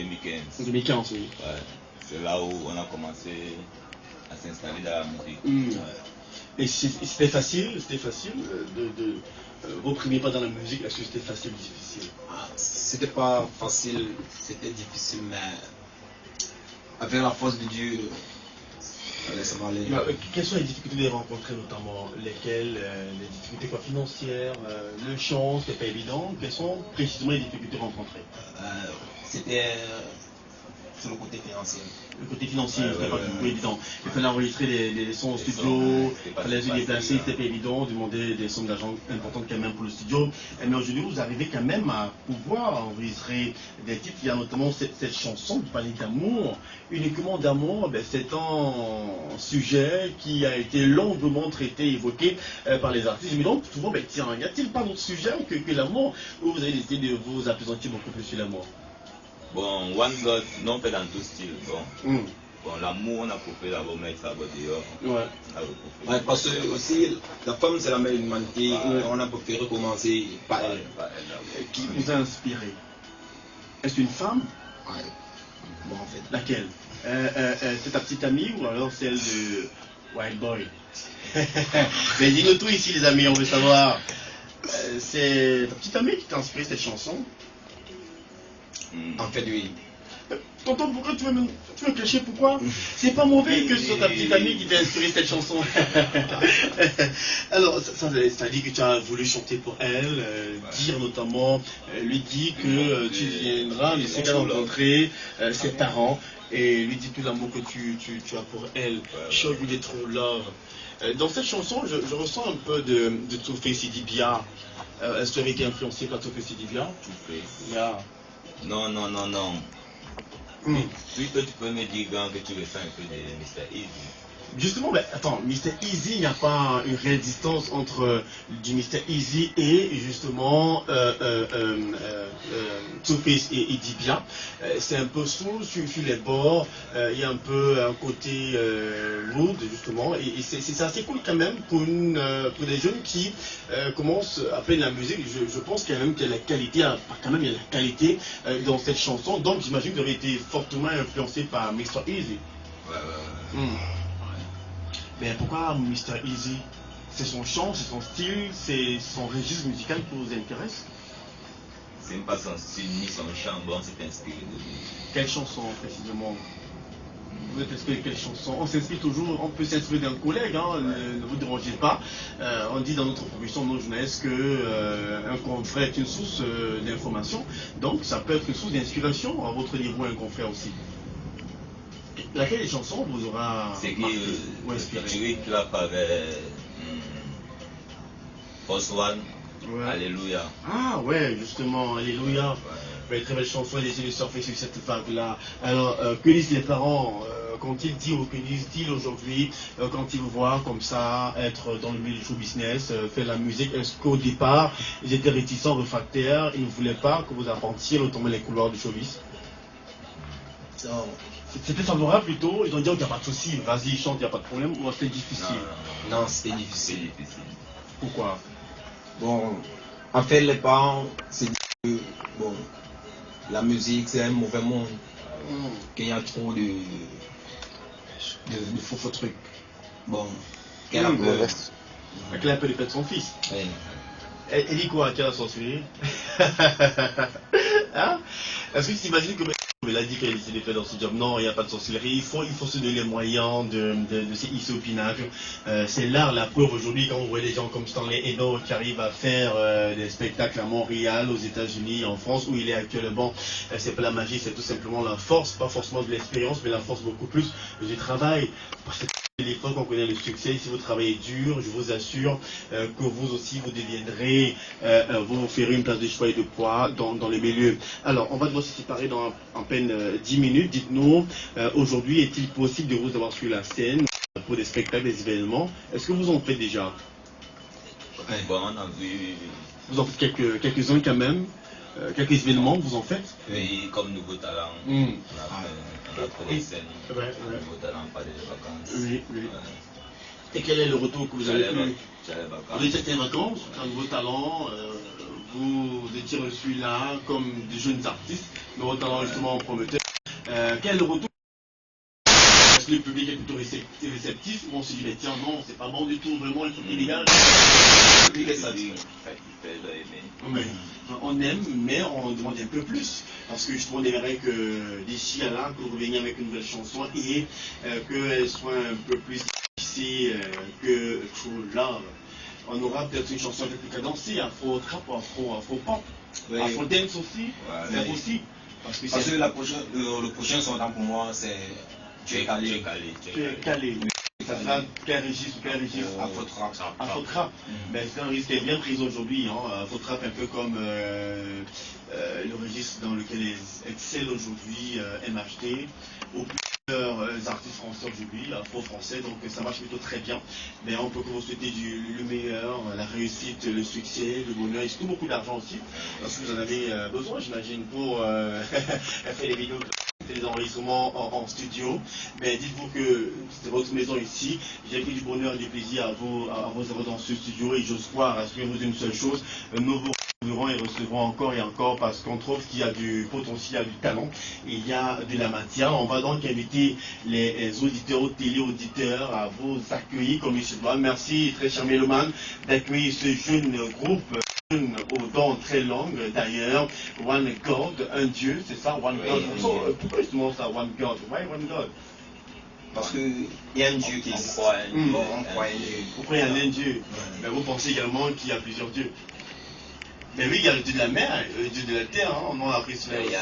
2015. En 2015, oui. Ouais. C'est là où on a commencé à s'installer dans la musique. Et c'était facile de vos premiers pas dans la musique, est-ce que c'était facile ou difficile? C'était pas facile, c'était difficile, mais avec la force de Dieu, ça va aller. Quelles sont les difficultés que vous avez rencontrées, notamment lesquelles? Les difficultés quoi, financières, le chant, c'était pas évident. Quelles sont précisément les difficultés rencontrées? C'était sur le côté financier. Le côté financier, c'était pas du tout évident. Il fallait enregistrer les sons au studio, il fallait se déplacer, c'était pas évident, demander des sommes d'argent importantes quand même pour le studio. Mais aujourd'hui, vous arrivez quand même à pouvoir enregistrer des titres. Il y a notamment cette chanson, vous parlez d'amour, uniquement d'amour. C'est un sujet qui a été longuement traité, évoqué par les artistes. Mais donc, souvent, tiens, y a-t-il pas d'autre sujet que l'amour, où vous avez décidé de vous appesantir beaucoup plus sur l'amour? Bon, One God, non fait dans tout style. Bon, l'amour, on a coupé d'abord mettre ça dehors. Ouais, parce que aussi, la femme, c'est la mère de l'humanité. On a préféré commencer par elle. Qui vous a inspiré? Est-ce une femme? Ouais. Bon, en fait. Laquelle? C'est ta petite amie ou alors celle de Wild Boy? Mais dis-nous tout ici, les amis, on veut savoir. C'est ta petite amie qui t'a inspiré cette chanson? En fait, oui. Tonton, pourquoi tu veux me cacher? Pourquoi? C'est pas mauvais que ce soit ta petite amie qui t'a inspiré cette chanson. Alors, ça dit que tu as voulu chanter pour elle, dire notamment, lui dire que tu viendras, mais c'est qu'à rencontrer ses parents, et lui dire tout l'amour que tu as pour elle. Show you the true love. Dans cette chanson, je ressens un peu de Toofé Sidibia. Est-ce que tu avais été influencé par Toofé Sidibia? Yeah. Non. Tu peux me dire que tu veux faire un peu de Mr. Easy. Justement, attends, Mr. Easy, il n'y a pas une réelle distance entre du Mr. Easy et justement Two-Face et Idibia. C'est un peu sur les bords, il y a un peu un côté lourd justement, et c'est assez cool quand même pour des jeunes qui commencent à peine la musique. Je pense quand même qu'il y a la qualité, il y a la qualité dans cette chanson, donc j'imagine que vous avez été fortement influencé par Mr. Easy. Mais pourquoi Mr. Easy? C'est son chant, c'est son style, c'est son registre musical qui vous intéresse? C'est pas son style ni son chant, bon, c'est inspiré de lui. Quelle chanson précisément? Vous êtes inspiré de quelle chanson? On s'inspire toujours, on peut s'inspirer d'un collègue, ne vous dérangez pas. On dit dans notre profession, nos jeunesse, qu'un confrère est une source d'information, donc ça peut être une source d'inspiration à votre niveau, un confrère aussi. Laquelle des chansons vous aura marqué ou inspiré? Tu là par First One, Alléluia. Ah ouais, justement, Alléluia. Très belle chanson, elle essaie de surfer sur cette vague-là. Alors, que disent les parents quand ils disent ou que disent-ils aujourd'hui quand ils vous voient comme ça, être dans le milieu du show business, faire la musique? Est-ce qu'au départ, ils étaient réticents, réfractaires, ils ne voulaient pas que vous apprentiez notamment les couloirs du showbiz? C'était favorable plutôt, ils ont dit qu'il n'y a pas de souci, vas-y, chante, il n'y a pas de problème, ou c'était difficile? Non, c'était difficile. Pourquoi? Bon, en fait, les parents se disent que bon, la musique c'est un mauvais monde, qu'il y a trop de faux trucs. Bon, qu'elle a peur. Elle a peur de perdre son fils. Oui. Elle dit quoi? Qu'elle a sorti? Hein? Est-ce que tu t'imagines que elle a dit qu'elle essayait de faire dans ce job? Non, il n'y a pas de sorcellerie. Il faut se donner les moyens de se hisser au pinacle. C'est l'art, la preuve aujourd'hui, quand on voit des gens comme Stanley Eno qui arrivent à faire des spectacles à Montréal, aux États-Unis, en France, où il est actuellement. C'est pas la magie, c'est tout simplement la force, pas forcément de l'expérience, mais la force beaucoup plus du travail. Parce que les fois qu'on connaît le succès, si vous travaillez dur, je vous assure que vous aussi vous deviendrez, vous ferez une place de choix et de poids dans les milieux. Alors, on va devoir se séparer dans en peine 10 minutes. Dites-nous, aujourd'hui, est-il possible de vous avoir sur la scène pour des spectacles, des événements? Est-ce que vous en faites déjà? Bon, on a vu. Vous en faites quelques-uns quand même? Quelques événements, vous en faites? Oui, comme Nouveau Talent. On a fait des scènes. Nouveau Talent, pas des vacances. Oui. Et quel est le retour que vous avez eu? J'ai les vacances. Vous avez fait des vacances, un Nouveau Talent, vous étiez reçus là comme des jeunes artistes, notamment justement promoteurs. Quel est le retour? Est-ce que le public est plutôt réceptif ou on se dit, mais tiens, non, c'est pas bon du tout, vraiment, il faut illégal? Le public est satisfait. On aime, mais on demande un peu plus. Parce que justement, on aimerait que d'ici à là, que vous reveniez avec une nouvelle chanson et qu'elle soit un peu plus difficile que True Love. On aura peut-être une chanson un peu plus cadencée, afro-trap ou afro-pop. Oui. Afro-dance aussi, c'est possible. Parce que le prochain sortant pour moi, c'est Tu es calé. Tu es calé. Ça sera quel registre? Afro-trap. Afro-trap. Mais c'est un risque qui est bien pris aujourd'hui. Afro-trap un peu comme le registre dans lequel excelle aujourd'hui MHD. Ou plusieurs artistes français aujourd'hui, afro-français, donc ça marche plutôt très bien. Mais on peut que vous souhaiter le meilleur, la réussite, le succès, le bonheur et surtout beaucoup d'argent aussi. Parce que vous en avez besoin, j'imagine, pour faire des vidéos, des enregistrements en studio. Mais dites-vous que c'est votre maison ici. J'ai pris du bonheur et du plaisir à vous avoir dans ce studio et j'ose croire, assurez-vous une seule chose, nous vous recevrons et recevrons encore et encore parce qu'on trouve qu'il y a du potentiel, il y a du talent, il y a de la matière. On va donc inviter les auditeurs, téléauditeurs à vous accueillir comme il se doit. Merci très cher Méloman d'accueillir ce jeune groupe aux dents très longues d'ailleurs. One God, un Dieu, c'est ça, One God. Pourquoi justement ça, One God? Why One God? Parce qu'il y a un Dieu qui existe. On croit un Dieu. Vous croyez en un Dieu. Mais vous pensez également qu'il y a plusieurs dieux. Mais oui, il y a le Dieu de la mer, le Dieu de la terre, on a appris cela aussi.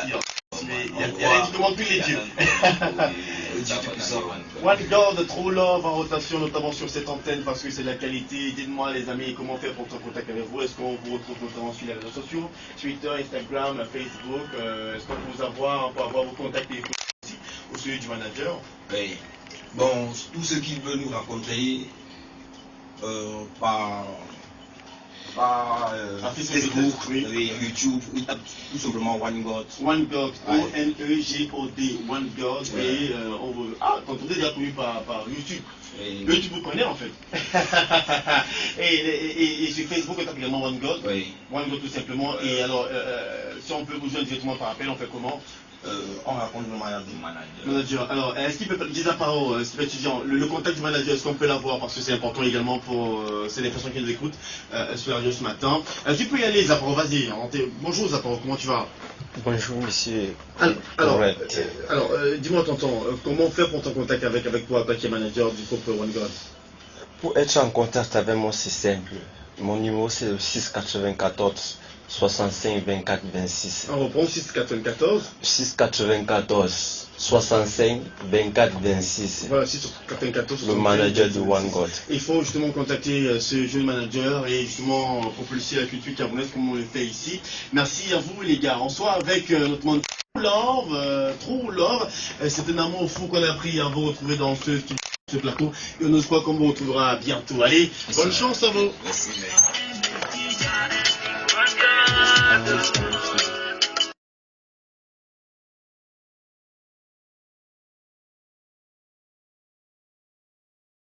Mais il y a rien qui demande plus les dieux. Le Dieu tout puissant. One God, True Love en rotation, notamment sur cette antenne, parce que c'est de la qualité. Dites-moi, les amis, comment faire pour prendre contact avec vous? Est-ce qu'on vous retrouve notamment sur les réseaux sociaux, Twitter, Instagram, Facebook? Est-ce qu'on peut vous avoir vos contacts téléphoniques aussi, ou celui du manager? Oui. Bon, tous ceux qui veulent nous rencontrer par Facebook, YouTube, tout simplement One God. One God, O-N-E-G-O-D, One God. Et on veut. Ah, quand on est déjà connu par YouTube. YouTube vous connaît en fait. et sur Facebook, on tape également One God. One God tout simplement. Et alors, si on peut vous joindre directement par appel, on fait comment? On raconte le manager. Alors, est-ce qu'il peut dire par est-ce qu'il peut étudiant, le contact du manager, est-ce qu'on peut l'avoir parce que c'est important également pour c'est les personnes qui nous écoutent sur la radio ce matin. Tu peux y aller, Zaparo, vas-y. Bonjour Zaparo, comment tu vas? Bonjour monsieur. Alors, dis-moi tonton, comment faire pour être en contact avec toi, qui est manager du groupe One God? Pour être en contact avec moi, c'est simple. Mon numéro c'est le 694 65 24 26. On reprend 694 65 24 26. Voilà, 694. Le manager de One God. Il faut justement contacter ce jeune manager et justement propulser la culture camerounaise comme on le fait ici. Merci à vous les gars. On soit avec notre monde True Love. C'est un amour fou qu'on a pris à vous retrouver dans ce plateau. Et on espère qu'on vous retrouvera bientôt. Allez, bonne chance à vous. Merci. One God.